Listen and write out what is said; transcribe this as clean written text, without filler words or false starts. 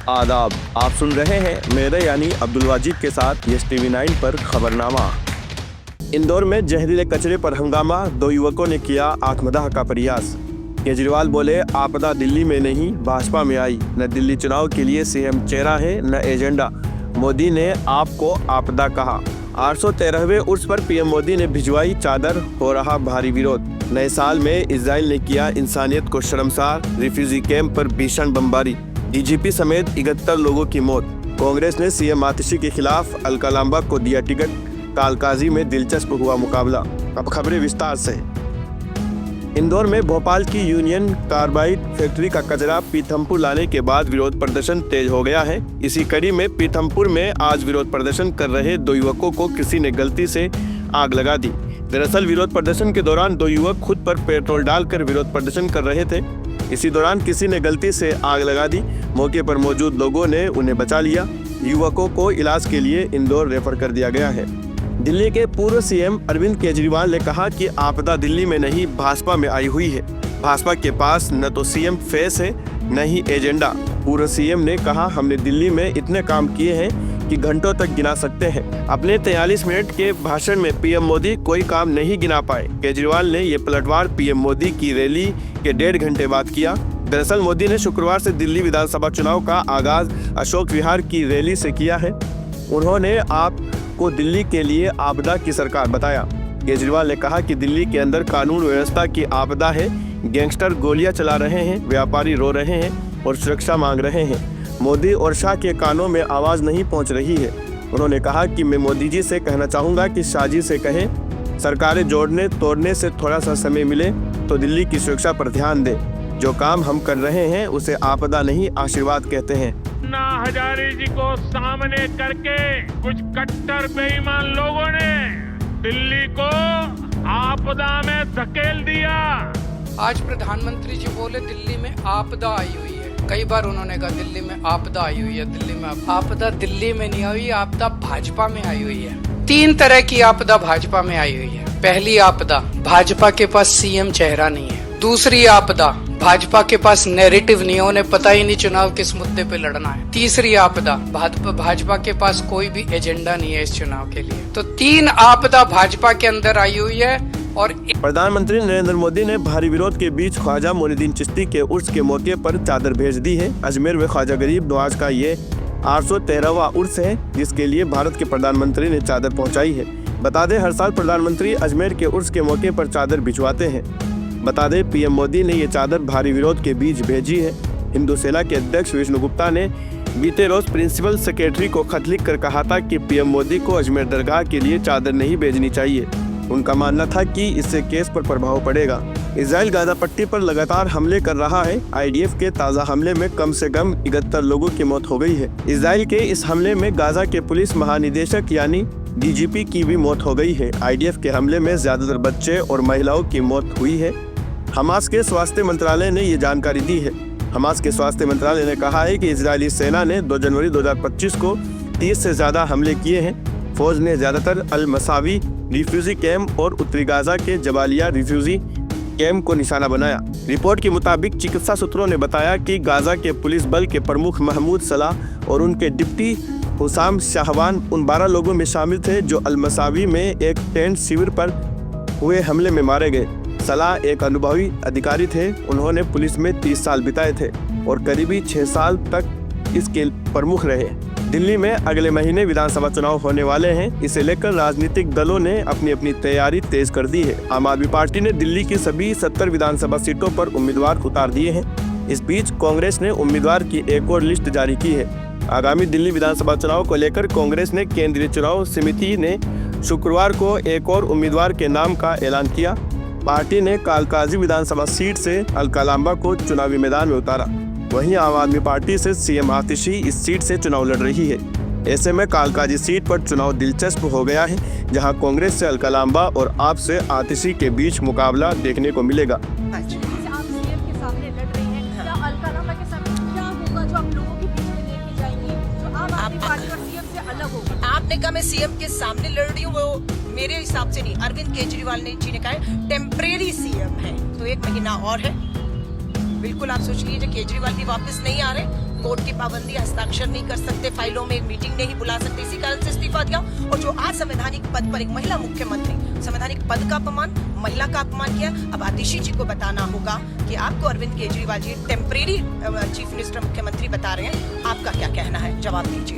आदाब, आप सुन रहे हैं मेरे यानी अब्दुल वाजिद के साथ YesTV9 पर खबरनामा। इंदौर में जहरीले कचरे पर हंगामा, 2 युवकों ने किया आत्मदाह का प्रयास। केजरीवाल बोले, आपदा दिल्ली में नहीं भाजपा में आई, न दिल्ली चुनाव के लिए सीएम चेहरा है न एजेंडा। मोदी ने आपको आपदा कहा। 813वें उर्स पर पीएम मोदी ने भिजवाई चादर, हो रहा भारी विरोध। नए साल में इजराइल ने किया इंसानियत को शर्मसार, रिफ्यूजी कैंप पर भीषण बमबारी, डीजीपी समेत 71 लोगों की मौत। कांग्रेस ने सीएम आतिशी के खिलाफ अलका लांबा को दिया टिकट। कालकाजी में दिलचस्प हुआ मुकाबला। अब खबरें विस्तार से। इंदौर में भोपाल की यूनियन कार्बाइड फैक्ट्री का कचरा पीथमपुर लाने के बाद विरोध प्रदर्शन तेज हो गया है। इसी कड़ी में पीथमपुर में आज विरोध प्रदर्शन कर रहे 2 युवकों को किसी ने गलती से आग लगा दी। दरअसल विरोध प्रदर्शन के दौरान 2 युवक खुद पर पेट्रोल डालकर विरोध प्रदर्शन कर रहे थे। इसी दौरान किसी ने गलती से आग लगा दी। मौके पर मौजूद लोगों ने उन्हें बचा लिया। युवकों को इलाज के लिए इंदौर रेफर कर दिया गया है। दिल्ली के पूर्व सीएम अरविंद केजरीवाल ने कहा कि आपदा दिल्ली में नहीं भाजपा में आई हुई है। भाजपा के पास न तो सीएम फेस है न ही एजेंडा। पूर्व सीएम ने कहा, हमने दिल्ली में इतने काम किए हैं कि घंटों तक गिना सकते हैं। अपने 43 मिनट के भाषण में पीएम मोदी कोई काम नहीं गिना पाए। केजरीवाल ने ये पलटवार पीएम मोदी की रैली के 1.5 घंटे बाद किया। दरअसल मोदी ने शुक्रवार से दिल्ली विधानसभा चुनाव का आगाज अशोक विहार की रैली से किया है। उन्होंने आपको दिल्ली के लिए आपदा की सरकार बताया। केजरीवाल ने कहा कि दिल्ली के अंदर कानून व्यवस्था की आपदा है। गैंगस्टर गोलियां चला रहे हैं, व्यापारी रो रहे हैं और सुरक्षा मांग रहे हैं। मोदी और शाह के कानों में आवाज नहीं पहुंच रही है। उन्होंने कहा कि मैं मोदी जी से कहना चाहूँगा कि शाह जी से कहें, सरकारें जोड़ने तोड़ने से थोड़ा सा समय मिले तो दिल्ली की सुरक्षा पर ध्यान दें। जो काम हम कर रहे हैं उसे आपदा नहीं आशीर्वाद कहते हैं। अन्ना हजारे जी को सामने करके कुछ कट्टर बेईमान लोगों ने दिल्ली को आपदा में धकेल दिया। आज प्रधानमंत्री जी बोले दिल्ली में आपदा आई हुई है। कई बार उन्होंने कहा दिल्ली में आपदा आई हुई है। दिल्ली में आपदा दिल्ली में नहीं आई, आपदा भाजपा में आई हुई है। 3 तरह की आपदा भाजपा में आई हुई है। पहली आपदा, भाजपा के पास सीएम चेहरा नहीं है। दूसरी आपदा, भाजपा के पास नैरेटिव नहीं है, उन्हें पता ही नहीं चुनाव किस मुद्दे पे लड़ना है। तीसरी आपदा, भाजपा के पास कोई भी एजेंडा नहीं है इस चुनाव के लिए। तो 3 आपदा भाजपा के अंदर आई हुई है। और प्रधानमंत्री नरेंद्र मोदी ने भारी विरोध के बीच ख्वाजा मोइनुद्दीन चिश्ती के उर्स के मौके पर चादर भेज दी है। अजमेर में ख्वाजा गरीब नवाज का ये 813वां उर्स है, जिसके लिए भारत के प्रधानमंत्री ने चादर पहुंचाई है। बता दें, हर साल प्रधानमंत्री अजमेर के उर्स के मौके पर चादर भिजवाते हैं। बता दें, पीएम मोदी ने ये चादर भारी विरोध के बीच भेजी है। हिंदू सेना के अध्यक्ष विष्णु गुप्ता ने बीते रोज प्रिंसिपल सेक्रेटरी को खत लिख कर कहा था कि पीएम मोदी को अजमेर दरगाह के लिए चादर नहीं भेजनी चाहिए। उनका मानना था कि इससे केस पर प्रभाव पड़ेगा। इजराइल गाजा पट्टी पर लगातार हमले कर रहा है। आईडीएफ के ताज़ा हमले में कम से कम 71 लोगों की मौत हो गई है। इजराइल के इस हमले में गाजा के पुलिस महानिदेशक यानी डीजीपी की भी मौत हो गई है। आईडीएफ के हमले में ज्यादातर बच्चे और महिलाओं की मौत हुई है। हमास के स्वास्थ्य मंत्रालय ने ये जानकारी दी है। हमास के स्वास्थ्य मंत्रालय ने कहा है कि इजरायली सेना ने 2 जनवरी 2025 को 30 से ज्यादा हमले किए हैं। फौज ने ज्यादातर अल मसावी रिफ्यूजी कैंप और उत्तरी गाजा के जबालिया रिफ्यूजी कैंप को निशाना बनाया। रिपोर्ट के मुताबिक चिकित्सा सूत्रों ने बताया कि गाजा के पुलिस बल के प्रमुख महमूद सलाह और उनके डिप्टी हुसाम शाहवान उन 12 लोगों में शामिल थे जो अल मसावी में एक टेंट शिविर पर हुए हमले में मारे गए। सलाह एक अनुभवी अधिकारी थे। उन्होंने पुलिस में 30 साल बिताए थे और करीबी 6 साल तक इसके प्रमुख रहे। दिल्ली में अगले महीने विधानसभा चुनाव होने वाले हैं। इसे लेकर राजनीतिक दलों ने अपनी अपनी तैयारी तेज कर दी है। आम आदमी पार्टी ने दिल्ली की सभी 70 विधानसभा सीटों पर उम्मीदवार उतार दिए हैं। इस बीच कांग्रेस ने उम्मीदवार की एक और लिस्ट जारी की है। आगामी दिल्ली विधानसभा चुनाव को लेकर कांग्रेस ने केंद्रीय चुनाव समिति ने शुक्रवार को एक और उम्मीदवार के नाम का ऐलान किया। पार्टी ने कालकाजी विधानसभा सीट से अलका लांबा को चुनावी मैदान में उतारा। वहीं आम आदमी पार्टी से सीएम आतिशी इस सीट से चुनाव लड़ रही है। ऐसे में कालकाजी सीट पर चुनाव दिलचस्प हो गया है, जहां कांग्रेस से अलका लांबा और आप से आतिशी के बीच मुकाबला देखने को मिलेगा। आप सीएम के सामने लड़ रही हैं, क्या अलका लांबा के सामने क्या होगा जो आप लोगों के बीच में लेके जाएंगी, जो आम आदमी पार्टी और सीएम से अलग होगा? आपने कहा मैं सीएम के सामने लड़ रही हूँ, वो मेरे हिसाब से नहीं, अरविंद केजरीवाल जी ने कहा टेम्परेरी सीएम है, तो 1 महीना और है। बिल्कुल आप सोच लीजिए केजरीवाल भी वापस नहीं आ रहे, कोर्ट की पाबंदी, हस्ताक्षर नहीं कर सकते फाइलों में, मीटिंग नहीं बुला सकते, इसी कारण से इस्तीफा दिया। और जो आज संवैधानिक पद पर एक महिला मुख्यमंत्री, संवैधानिक पद का अपमान, महिला का अपमान किया। अब आतिशी जी को बताना होगा कि आपको Arvind Kejriwal ji temporary chief minister मुख्यमंत्री बता रहे हैं, आपका क्या कहना है, जवाब दीजिए।